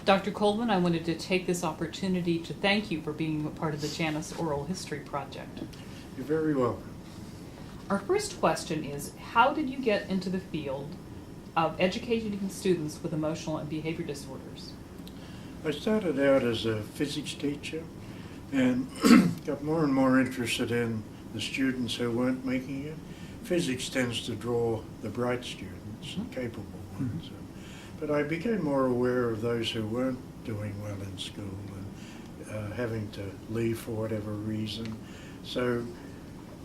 Dr. Colvin, I wanted to take this opportunity to thank you for being a part of the Janus Oral History Project. You're very welcome. Our first question is, how did you get into the field of educating students with emotional and behavior disorders? I started out as a physics teacher and got more and more interested in the students who weren't making it. Physics tends to draw the bright students, capable ones. But I became more aware of those who weren't doing well in school and having to leave for whatever reason. So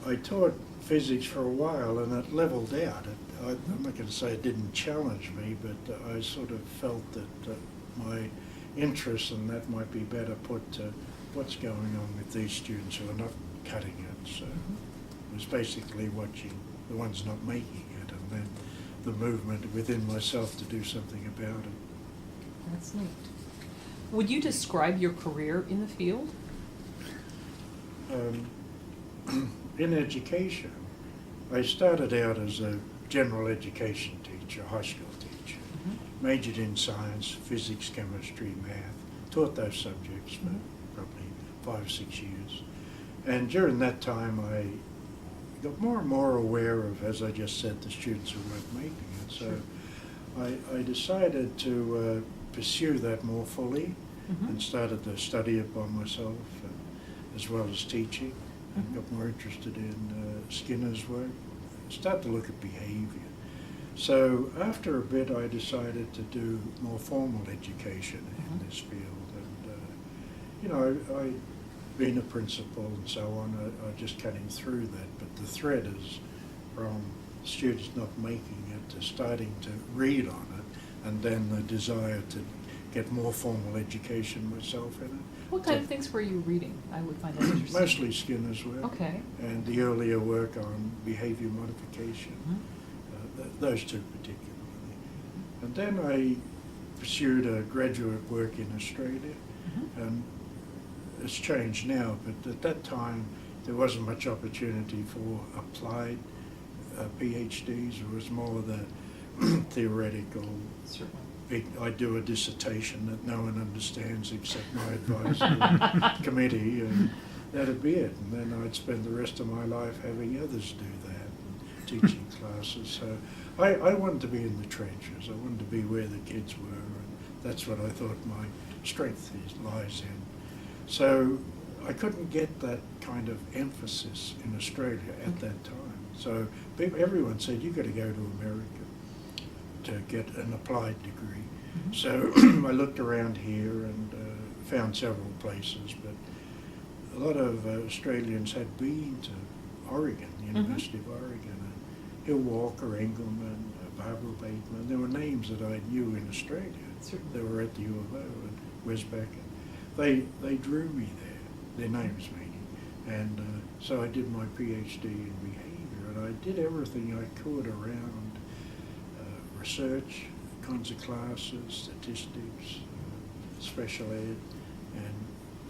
I taught physics for a while and it leveled out. I'm not going to say it didn't challenge me, but I sort of felt that my interest in that might be better put to what's going on with these students who are not cutting it. So it was basically watching the ones not making it and then the movement within myself to do something about it. That's neat. Would you describe your career in the field? In education, I started out as a general education teacher, high school teacher. Majored in science, physics, chemistry, math, taught those subjects for probably 5 or 6 years. And during that time I got more and more aware of, as I just said, the students who weren't making it. So I decided to pursue that more fully and started to study it by myself as well as teaching. And got more interested in Skinner's work, started to look at behavior. So after a bit I decided to do more formal education in this field. And you know, I've been a principal and so on, I just cutting through that, but the thread is from students not making it to starting to read on it, and then the desire to get more formal education myself in it. What kind of things were you reading? I would find that interesting. Mostly Skinner's work. Okay. And the earlier work on behavior modification. Those two particularly. And then I pursued a graduate work in Australia, and it's changed now, but at that time there wasn't much opportunity for applied PhDs. It was more the theoretical. Certainly. I do a dissertation that no one understands except my advisory committee, and that'd be it. And then I'd spend the rest of my life having others do that, and teaching classes. So I wanted to be in the trenches. I wanted to be where the kids were, and that's what I thought my strength lies in. So I couldn't get that kind of emphasis in Australia at that time. So everyone said, you've got to go to America to get an applied degree. So I looked around here and found several places, but a lot of Australians had been to Oregon, University of Oregon, and Hill Walker, Engelman, Barbara Bateman. There were names that I knew in Australia. Certainly. They were at the U of O and Westpac. They drew me there, their names meaning. And so I did my PhD in behavior, and I did everything I could around research, kinds of classes, statistics, special ed, and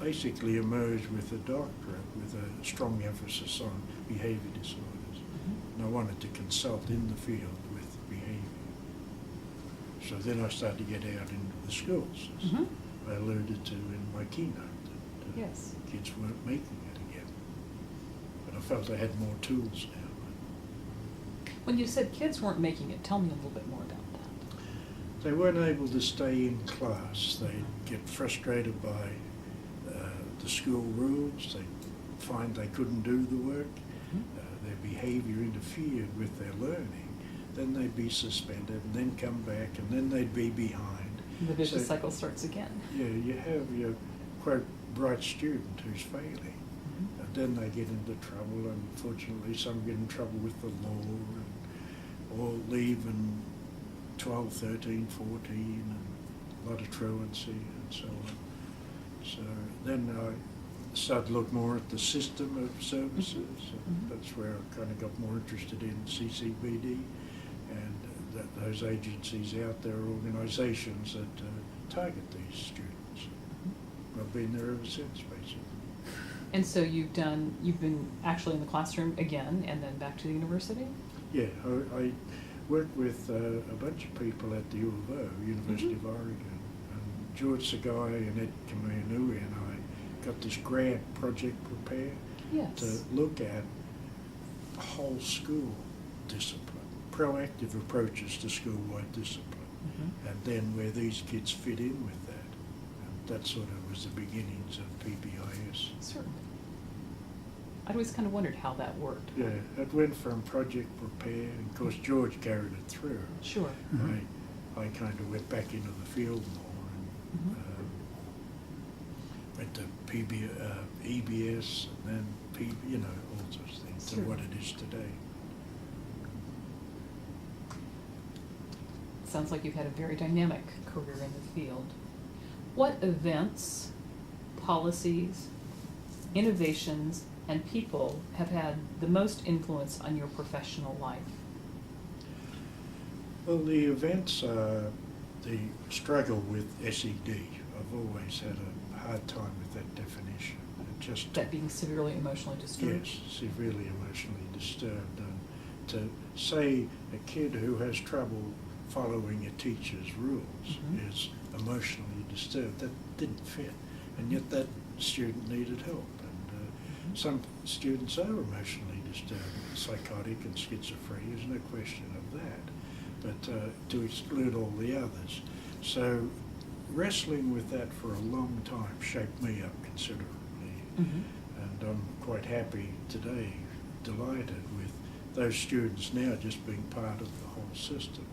basically emerged with a doctorate with a strong emphasis on behavior disorders. And I wanted to consult in the field with behavior. So then I started to get out into the schools, as I alluded to in my keynote, that Yes. kids weren't making it again. But I felt I had more tools now. When you said kids weren't making it, tell me a little bit more about that. They weren't able to stay in class. They'd get frustrated by the school rules. They'd find they couldn't do the work. Their behavior interfered with their learning. Then they'd be suspended and then come back and then they'd be behind. The vicious cycle starts again. Yeah, you have your quite bright student who's failing. And then they get into trouble, and unfortunately some get in trouble with the law or leave in 12, 13, 14, and a lot of truancy and so on. So then I started to look more at the system of services. And that's where I kind of got more interested in CCBD and those agencies out there, organisations that target these students. I've been there ever since, basically. And so you've been actually in the classroom again and then back to the university? Yeah, I worked with a bunch of people at the U of O, University of Oregon, and George Sagai and Ed Kamunui and I got this grant, Project Prepare, Yes. to look at whole school discipline, proactive approaches to school-wide discipline, and then where these kids fit in with that. And that sort of was the beginnings of PBIS. Certainly. I'd always kind of wondered how that worked. Yeah, it went from Project Prepare, and of course George carried it through. Sure. I kind of went back into the field more and went to EBS and then all those things to what it is today. Sounds like you've had a very dynamic career in the field. What events, policies, innovations, and people have had the most influence on your professional life? Well, the events are the struggle with SED. I've always had a hard time with that definition. That being severely emotionally disturbed? Yes, severely emotionally disturbed. And to say a kid who has trouble following a teacher's rules is emotionally disturbed, that didn't fit. And yet that student needed help. And some students are emotionally disturbed, psychotic and schizophrenia, there's no question of that. But to exclude all the others. So wrestling with that for a long time shaped me up considerably. And I'm quite happy today, delighted with those students now just being part of the whole system.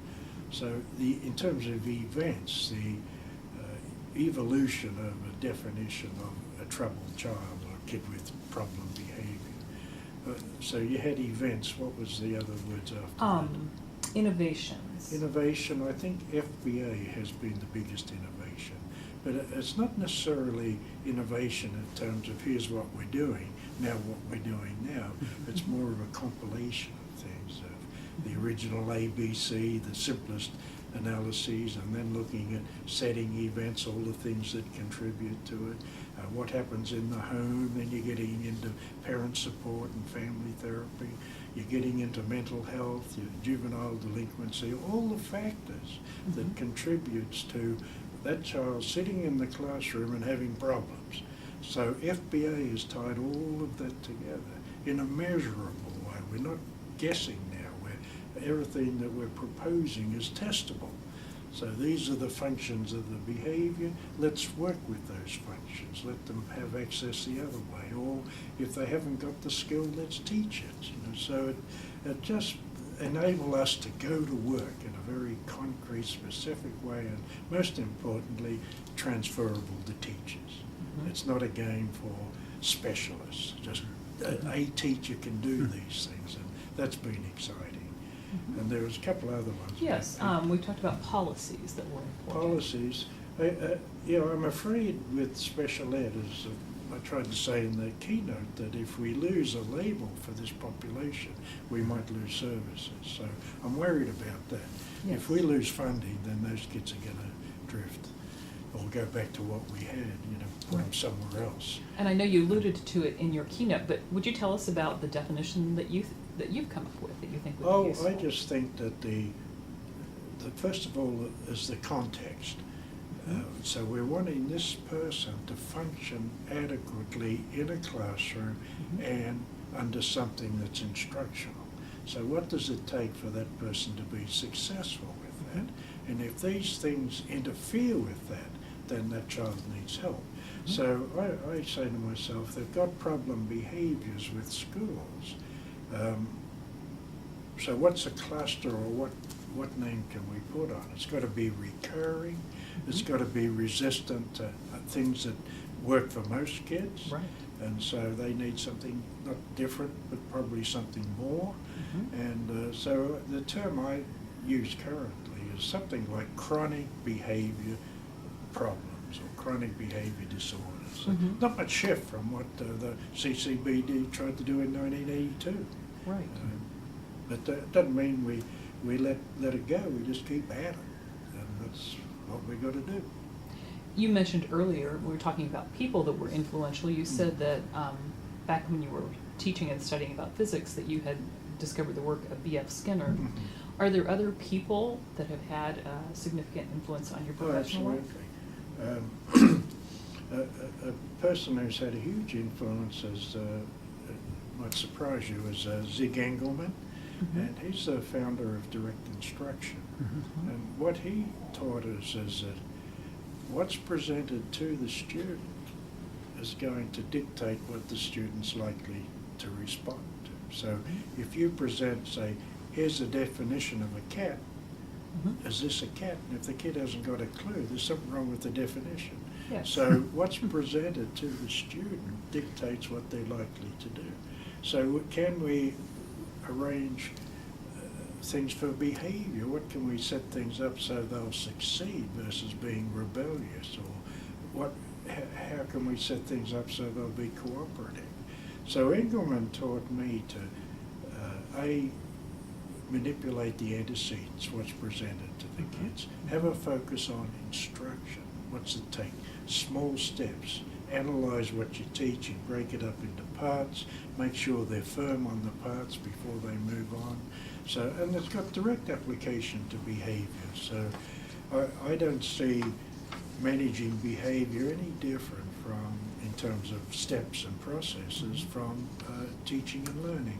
So in terms of events, the evolution of a definition of a troubled child or a kid with problem behavior. So you had events, what was the other words after that? Innovations. Innovation, I think FBA has been the biggest innovation. But it's not necessarily innovation in terms of here's what we're doing, now what we're doing now. It's more of a compilation of things, of the original ABC, the simplest analyses, and then looking at setting events, all the things that contribute to it, what happens in the home, then you're getting into parent support and family therapy, you're getting into mental health, your juvenile delinquency, all the factors that contributes to that child sitting in the classroom and having problems. So FBA has tied all of that together in a measurable way. We're not guessing now, where everything that we're proposing is testable. So these are the functions of the behavior. Let's work with those functions. Let them have access the other way. Or if they haven't got the skill, let's teach it. So it just enable us to go to work in a very concrete, specific way, and most importantly, transferable to teachers. It's not a game for specialists. Just a teacher can do these things, and that's been exciting. And there was a couple other ones. Yes, we talked about policies that were important. Policies. I'm afraid with special ed, as I tried to say in the keynote, that if we lose a label for this population, we might lose services. So I'm worried about that. Yes. If we lose funding, then those kids are going to drift or go back to what we had, put them somewhere else. And I know you alluded to it in your keynote, but would you tell us about the definition that you've come up with that you think would be useful? I just think that the first of all is the context. So we're wanting this person to function adequately in a classroom and under something that's instructional. So what does it take for that person to be successful with that? And if these things interfere with that, then that child needs help. So I say to myself, they've got problem behaviors with schools. So what's a cluster, or what name can we put on it? It's got to be recurring. It's got to be resistant to things that work for most kids. Right. And so they need something not different, but probably something more. And so the term I use currently is something like chronic behavior problems or chronic behavior disorders. Not much shift from what the CCBD tried to do in 1982. Right. But that doesn't mean we let it go. We just keep at it. And that's what we've got to do. You mentioned earlier, we were talking about people that were influential. You said that back when you were teaching and studying about physics that you had discovered the work of B.F. Skinner. Are there other people that have had a significant influence on your professional life? Absolutely. A person who's had a huge influence, as might surprise you, is Zig Engelman, and he's the founder of direct instruction. And what he taught us is that what's presented to the student is going to dictate what the student's likely to respond to. So if you present, say, here's a definition of a cat, is this a cat? And if the kid hasn't got a clue, there's something wrong with the definition. Yes. So what's presented to the student dictates what they're likely to do. So can we arrange things for behaviour? What can we set things up so they'll succeed versus being rebellious? Or how can we set things up so they'll be cooperative? So Engelman taught me to manipulate the antecedents, what's presented to the kids. Have a focus on instruction. What's it take? Small steps. Analyse what you teach and break it up into parts. Make sure they're firm on the parts before they move on. So, and it's got direct application to behaviour. So I don't see managing behaviour any different from, in terms of steps and processes, from teaching and learning.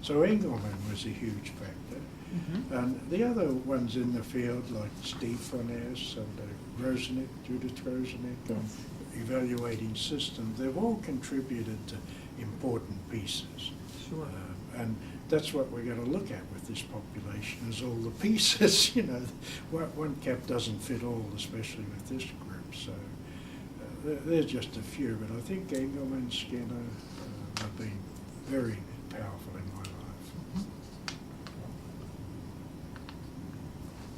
So Engelman was a huge factor. And the other ones in the field, like Steve Fornes and Judith Rosenick, on evaluating systems, they've all contributed to important pieces. Sure. And that's what we're going to look at with this population, is all the pieces. You know, one cap doesn't fit all, especially with this group. So there's just a few, but I think Engelman, Skinner have been very powerful in my life.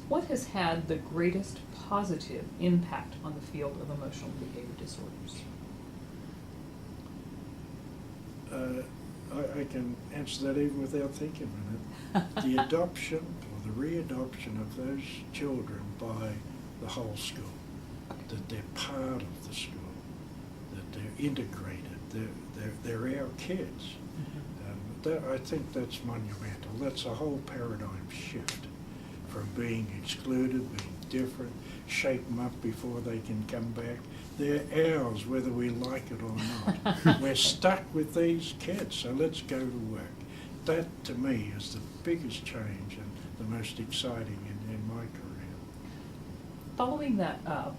What has had the greatest positive impact on the field of emotional behavior disorders? I can answer that even without thinking a minute. The adoption or the readoption of those children by the whole school, that they're part of the school, that they're integrated, they're our kids. I think that's monumental. That's a whole paradigm shift from being excluded, being different, shake them up before they can come back. They're ours whether we like it or not. We're stuck with these kids, so let's go to work. That, to me, is the biggest change and the most exciting in my career. Following that up,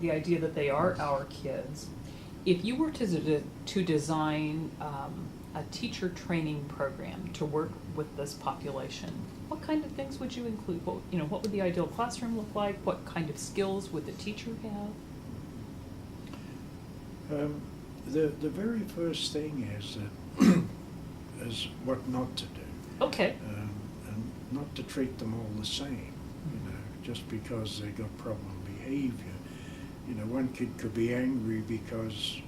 the idea that they are our kids, if you were to design a teacher training program to work with this population, what kind of things would you include? What would the ideal classroom look like? What kind of skills would the teacher have? The very first thing is that is what not to do. Okay. And not to treat them all the same. Just because they got problem behavior. One kid could be angry because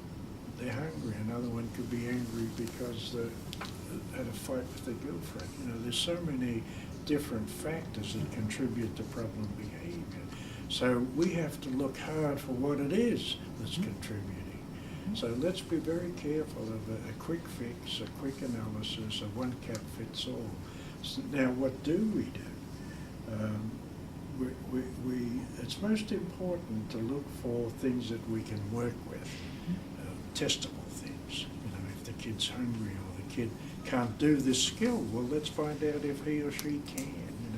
they're hungry. Another one could be angry because they had a fight with their girlfriend. There's so many different factors that contribute to problem behavior. So we have to look hard for what it is that's contributing. So let's be very careful of a quick fix, a quick analysis, a one cap fits all. So now, what do we do? It's most important to look for things that we can work with, testable things. If the kid's hungry or the kid can't do this skill, well, let's find out if he or she can.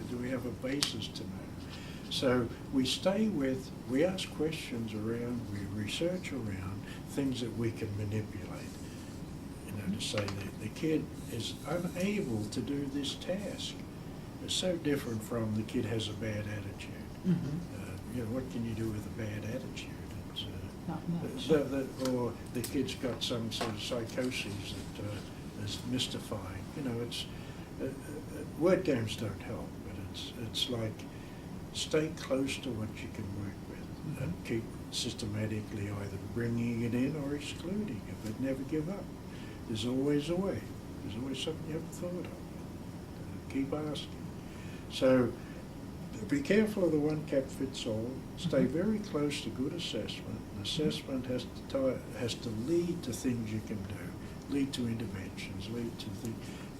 Do we have a basis to know? So we we ask questions around, we research around things that we can manipulate. To say that the kid is unable to do this task. It's so different from the kid has a bad attitude. What can you do with a bad attitude? It's, not much. Or the kid's got some sort of psychosis that is mystifying. It's word games don't help, but it's like stay close to what you can work with and keep systematically either bringing it in or excluding it, but never give up. There's always a way. There's always something you haven't thought of. Keep asking. So be careful of the one cap fits all. Stay very close to good assessment. Assessment has to lead to things you can do, lead to interventions, lead to the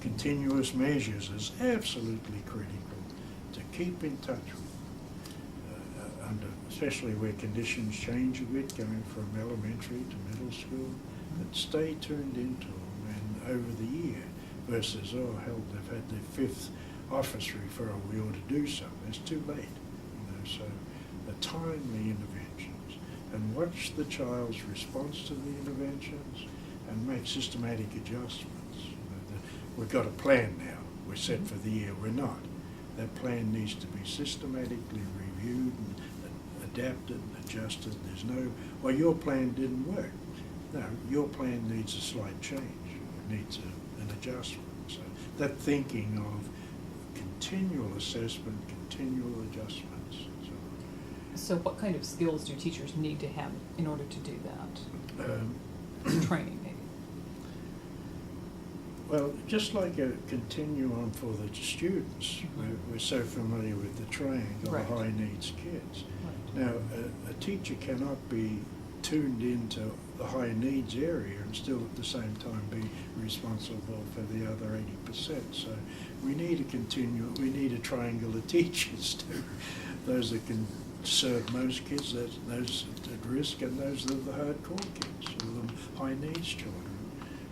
continuous measures is absolutely critical to keep in touch with especially where conditions change a bit, going from elementary to middle school, that stay tuned into them and over the year versus, oh hell, they've had their 5th office referral, we ought to do something. It's too late, so the timely interventions, and watch the child's response to the interventions and make systematic adjustments. We've got a plan now, we're set for the year, we're not. That plan needs to be systematically reviewed and adapted and adjusted. There's no, well, your plan didn't work. No, your plan needs a slight change. It needs an adjustment. So that thinking of continual assessment, continual adjustments. So what kind of skills do teachers need to have in order to do that? Training, maybe. Well, just like a continuum for the students, we're so familiar with the triangle, Right. the high needs kids. Right. Now, a teacher cannot be tuned into the high needs area and still at the same time be responsible for the other 80%. So we need we need a triangle of teachers too. Those that can serve most kids, those at risk, and those that are the hardcore kids, or the high needs children.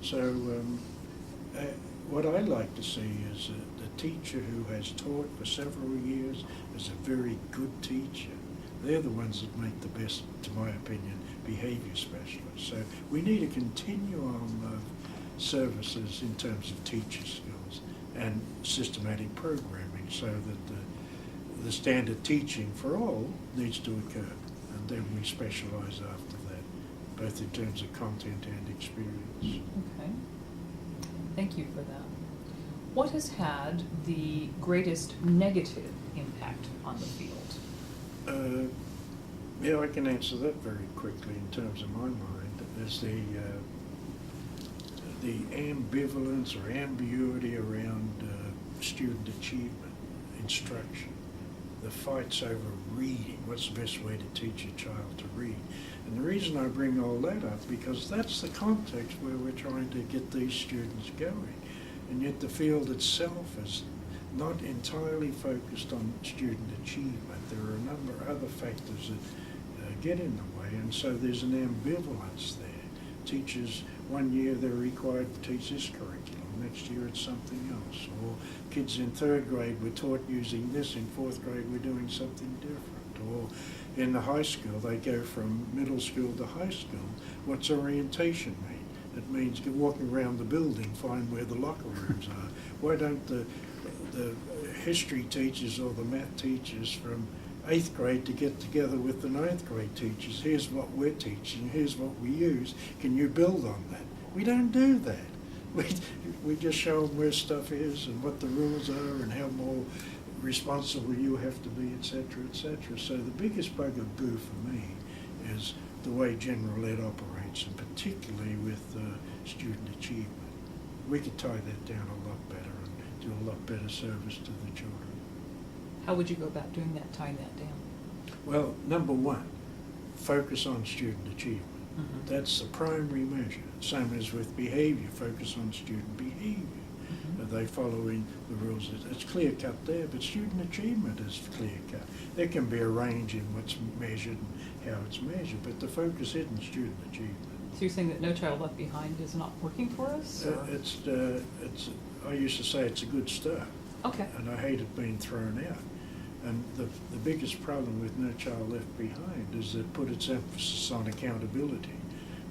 So what I like to see is the teacher who has taught for several years is a very good teacher. They're the ones that make the best, to my opinion, behaviour specialists. So we need a continuum of services in terms of teacher skills and systematic programming so that the standard teaching for all needs to occur, and then we specialise after that, both in terms of content and experience. Okay. Thank you for that. What has had the greatest negative impact on the field? Yeah, I can answer that very quickly in terms of my mind. Is the ambivalence or ambiguity around student achievement, instruction, the fights over reading. What's the best way to teach a child to read? And the reason I bring all that up, because that's the context where we're trying to get these students going. And yet the field itself is not entirely focused on student achievement. There are a number of other factors that get in the way, and so there's an ambivalence there. Teachers, one year they're required to teach this curriculum, next year it's something else. Or kids in 3rd grade were taught using this, in 4th grade we're doing something different. Or in the high school, they go from middle school to high school. What's orientation mean? It means walking around the building, find where the locker rooms are. Why don't the history teachers or the math teachers from 8th grade to get together with the 9th grade teachers? Here's what we're teaching, here's what we use. Can you build on that? We don't do that. We just show them where stuff is and what the rules are and how more responsible you have to be, etc., etc. So the biggest bugaboo for me is the way general ed operates, and particularly with student achievement. We could tie that down a lot better and do a lot better service to the children. How would you go about doing that, tying that down? Well, number one, focus on student achievement. Mm-hmm. That's the primary measure. Same as with behaviour, focus on student behaviour. Mm-hmm. Are they following the rules? It's clear cut there, but student achievement is clear cut. There can be a range in what's measured and how it's measured, but the focus isn't student achievement. So you're saying that No Child Left Behind is not working for us? I used to say it's a good start. Okay. And I hate it being thrown out. And the biggest problem with No Child Left Behind is that it put its emphasis on accountability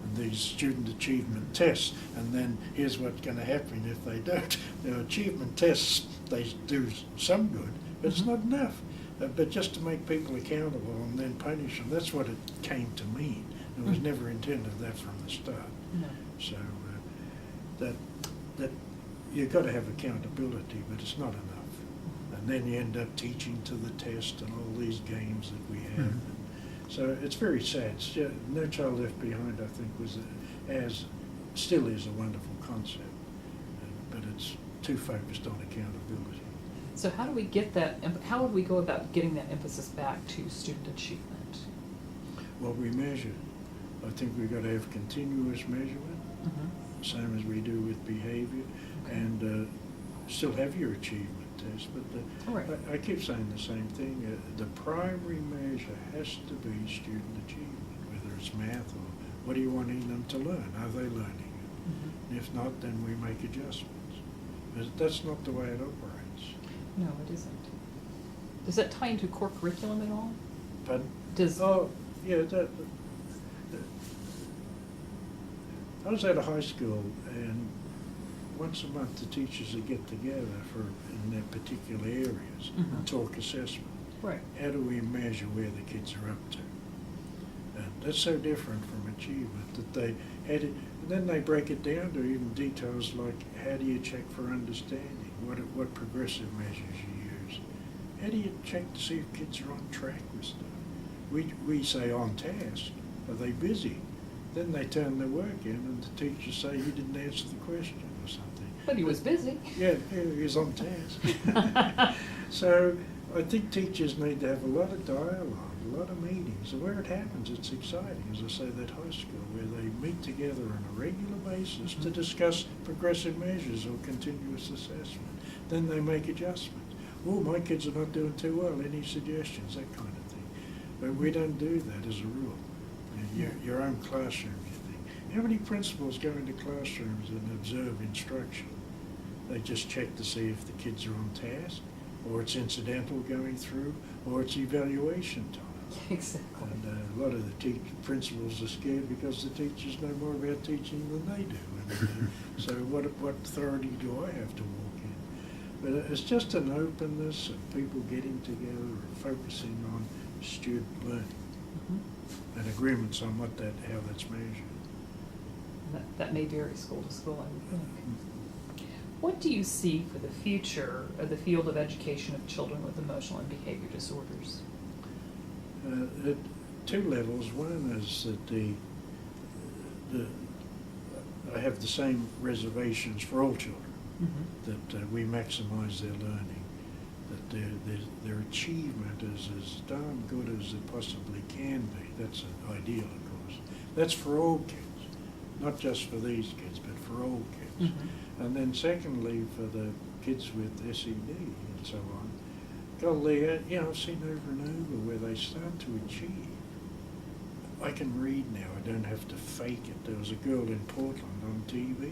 and these student achievement tests, and then here's what's going to happen if they don't. Now, achievement tests, they do some good, but it's not enough. But just to make people accountable and then punish them, that's what it came to mean. It was never intended that from the start. No. So that you've got to have accountability, but it's not enough. And then you end up teaching to the test and all these games that we have. So it's very sad. No Child Left Behind, I think, still is a wonderful concept, but it's too focused on accountability. So how do we get that, how would we go about getting that emphasis back to student achievement? Well, we measure. I think we've got to have continuous measurement, same as we do with behaviour, and still have your achievement. test, but Right. I keep saying the same thing. The primary measure has to be student achievement, whether it's math or what are you wanting them to learn? Are they learning it? Mhm. If not, then we make adjustments. But that's not the way it operates. No, it isn't. Does that tie into core curriculum at all? Pardon? Does Oh, yeah, I was at a high school, and once a month the teachers would get together in their particular areas Mhm. and talk assessment. right? How do we measure where the kids are up to? And that's so different from achievement that they had it, and then they break it down to even details like how do you check for understanding? What progressive measures you use? How do you check to see if kids are on track with stuff? We say on task. Are they busy? Then they turn their work in and the teachers say he didn't answer the question or something. But he was busy. Yeah, he was on task. So I think teachers need to have a lot of dialogue, a lot of meetings. And where it happens, it's exciting. As I say, that high school where they meet together on a regular basis to discuss progressive measures or continuous assessment. Then they make adjustments. Oh, my kids are not doing too well. Any suggestions? That kind of thing. But we don't do that as a rule. Your own classroom, you think. How many principals go into classrooms and observe instruction? They just check to see if the kids are on task, or it's incidental going through, or it's evaluation time. Exactly. And a lot of the principals are scared because the teachers know more about teaching than they do. And, so what authority do I have to walk in? But it's just an openness of people getting together and focusing on student learning. Mhm. And agreements on how that's measured. That may vary school to school, I would think. What do you see for the future of the field of education of children with emotional and behavior disorders? At two levels. One is that I have the same reservations for all children, that we maximize their learning, that their achievement is as darn good as it possibly can be. That's an ideal, of course. That's for all kids, not just for these kids, but for all kids. And then secondly, for the kids with SED and so on, I've seen over and over where they start to achieve. I can read now, I don't have to fake it. There was a girl in Portland on TV.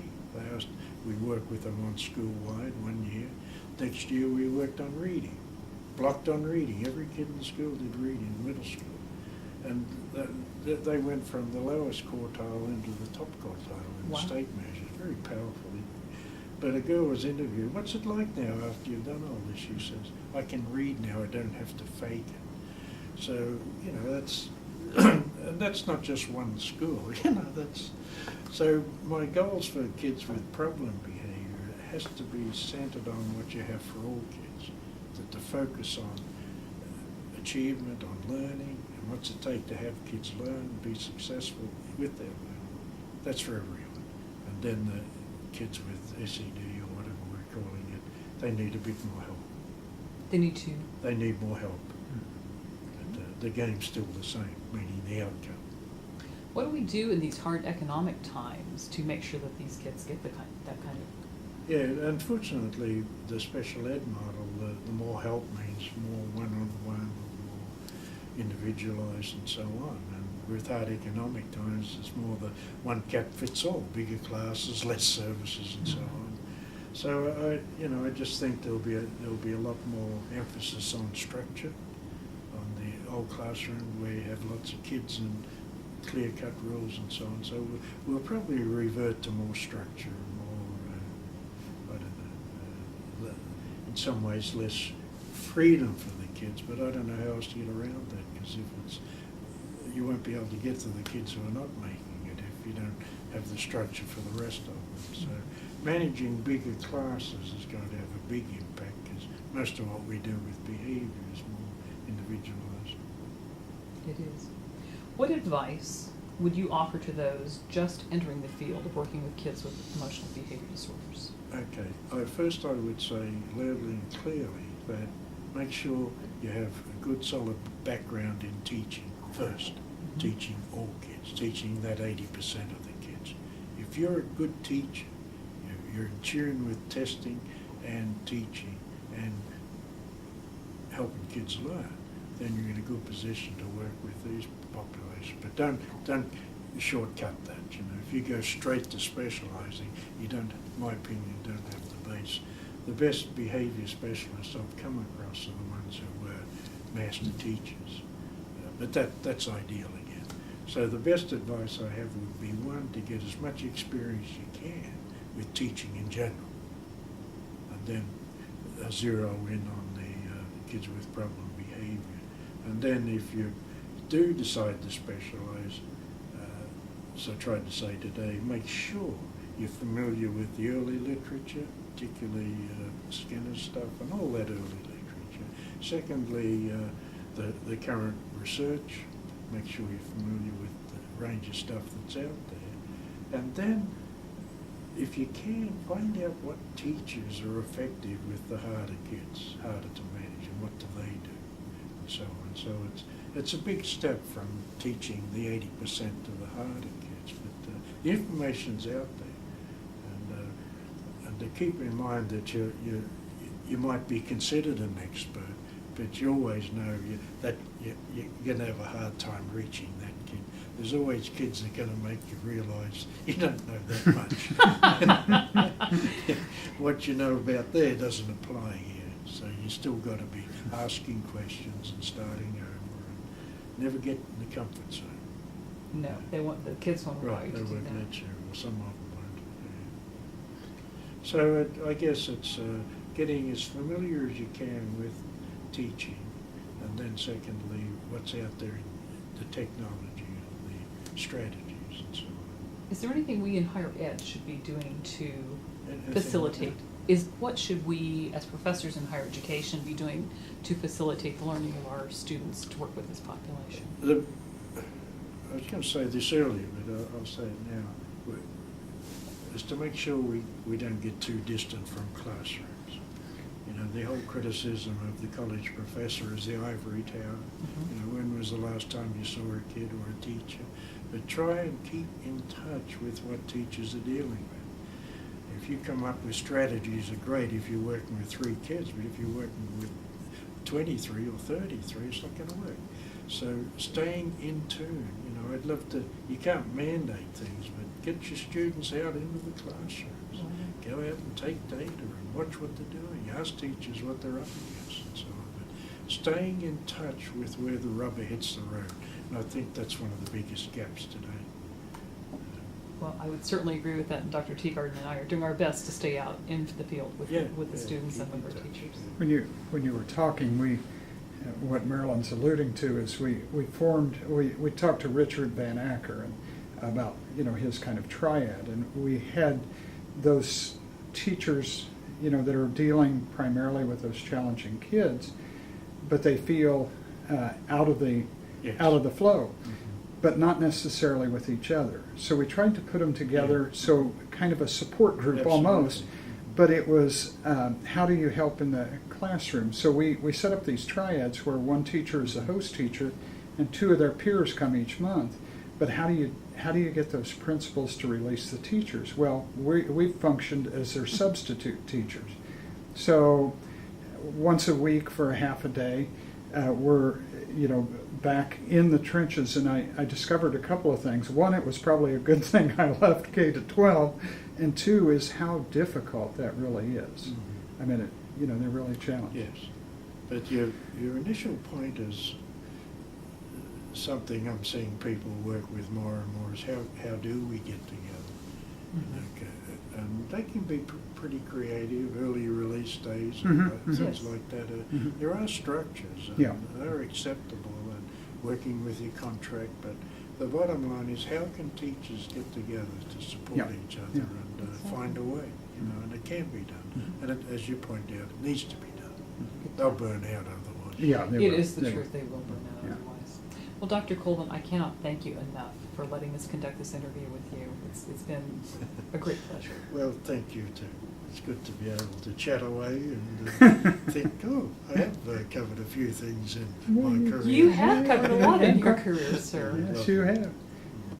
We worked with them on school-wide one year. Next year we worked on reading, blocked on reading. Every kid in the school did reading in middle school. And they went from the lowest quartile into the top quartile in Wow. state measures. Very powerful. But a girl was interviewed. What's it like now after you've done all this? She says, I can read now. I don't have to fake it. So, that's, and that's not just one school. So my goals for kids with problem behavior has to be centered on what you have for all kids. That the focus on achievement, on learning, and what's it take to have kids learn and be successful with their learning. That's for everyone. And then the kids with SED or whatever we're calling it, they need a bit more help. They need to. They need more help. But the game's still the same, meaning the outcome. What do we do in these hard economic times to make sure that these kids get that kind of? Yeah, unfortunately, the special ed model, the more help means more one-on-one, more individualised and so on. And with hard economic times, it's more the one cap fits all, bigger classes, less services and so on. So I just think there'll be a lot more emphasis on structure, on the old classroom where you have lots of kids and clear-cut rules and so on. So we'll probably revert to more structure, more, in some ways less freedom for the kids, but I don't know how else to get around that, because you won't be able to get to the kids who are not making it if you don't have the structure for the rest of them. So managing bigger classes is going to have a big impact, because most of what we do with behaviour is more individualised. It is. What advice would you offer to those just entering the field of working with kids with emotional behavior disorders? Okay. First I would say loudly and clearly that make sure you have a good solid background in teaching first. Teaching all kids, teaching that 80% of the kids. If you're a good teacher, you're in tune with testing and teaching, and helping kids learn, then you're in a good position to work with these populations. But don't shortcut that. You know, if you go straight to specialising, you don't, in my opinion, don't have the base. The best behaviour specialists I've come across are the ones who were master teachers. But that's ideal again. So the best advice I have would be, one, to get as much experience you can with teaching in general, and then zero in on the kids with problem behaviour. And then if you do decide to specialise, as I tried to say today, make sure you're familiar with the early literature, particularly Skinner's stuff and all that early literature. Secondly, the current research, make sure you're familiar with the range of stuff that's out there. And then, if you can, find out what teachers are effective with the harder kids, harder to manage, and what do they do, and so on. So it's a big step from teaching the 80% to the harder kids, but the information's out there, and to keep in mind that you might be considered an expert, but you always know that you're going to have a hard time reaching that kid. There's always kids that are going to make you realise you don't know that much. What you know about there doesn't apply here, so you still got to be asking questions and starting over, and never get in the comfort zone. No, the kids won't allow you to They do won't that. let you, or some of them won't. So I guess it's getting as familiar as you can with teaching, and then secondly, what's out there in the technology and the strategies and so on. Is there anything we in higher ed should be doing to Anything facilitate? like What should we, as professors in higher education, be doing to facilitate the learning of our students to work with this population? I was going to say this earlier, but I'll say it now, is to make sure we don't get too distant from classrooms. You know, the whole criticism of the college professor is the ivory tower. Mm-hmm. You know, when was the last time you saw a kid or a teacher? But try and keep in touch with what teachers are dealing with. If you come up with strategies are great if you're working with 3 kids, but if you're working with 23 or 33, it's not going to work. So staying in tune, you know, I'd love to, you can't mandate things, but get your students out into the classrooms. Mm-hmm. Go out and take data and watch what they're doing. Ask teachers what they're up against and so on. But staying in touch with where the rubber hits the road. And I think that's one of the biggest gaps today. Well, I would certainly agree with that, and Dr. Teagarden and I are doing our best to stay out into the field with the students and with our teachers. When you were talking, what Marilyn's alluding to is we talked to Richard Van Acker about his kind of triad, and we had those teachers that are dealing primarily with those challenging kids, but they feel out of the flow. Mm-hmm. But not necessarily with each other. So we tried to put them together, so kind of a support group. Absolutely. Almost, but it was how do you help in the classroom? So we set up these triads where one teacher is a host teacher and 2 of their peers come each month. But how do you get those principals to release the teachers? Well, we've functioned as their substitute teachers. So once a week for a half a day, we're back in the trenches, and I discovered a couple of things. One, it was probably a good thing I left K-12, and 2 is how difficult that really is. Mm-hmm. I mean, they're really challenging. Yes, but your initial point is something I'm seeing people work with more and more is how do we get together? Mm-hmm. And they can be pretty creative, early release days, and things yes. like that. There are structures, and they're acceptable, and working with your contract, but the bottom line is how can teachers get together to support each other and find a way, and it can be done. And as you point out, it needs to be done. They'll burn out otherwise. Yeah, it is the truth. They will burn out otherwise. Well, Dr. Colvin, I cannot thank you enough for letting us conduct this interview with you. It's been a great pleasure. Well, thank you too. It's good to be able to chat away and think, I have covered a few things in my career. You have covered a lot in your career, sir. Yes, you have.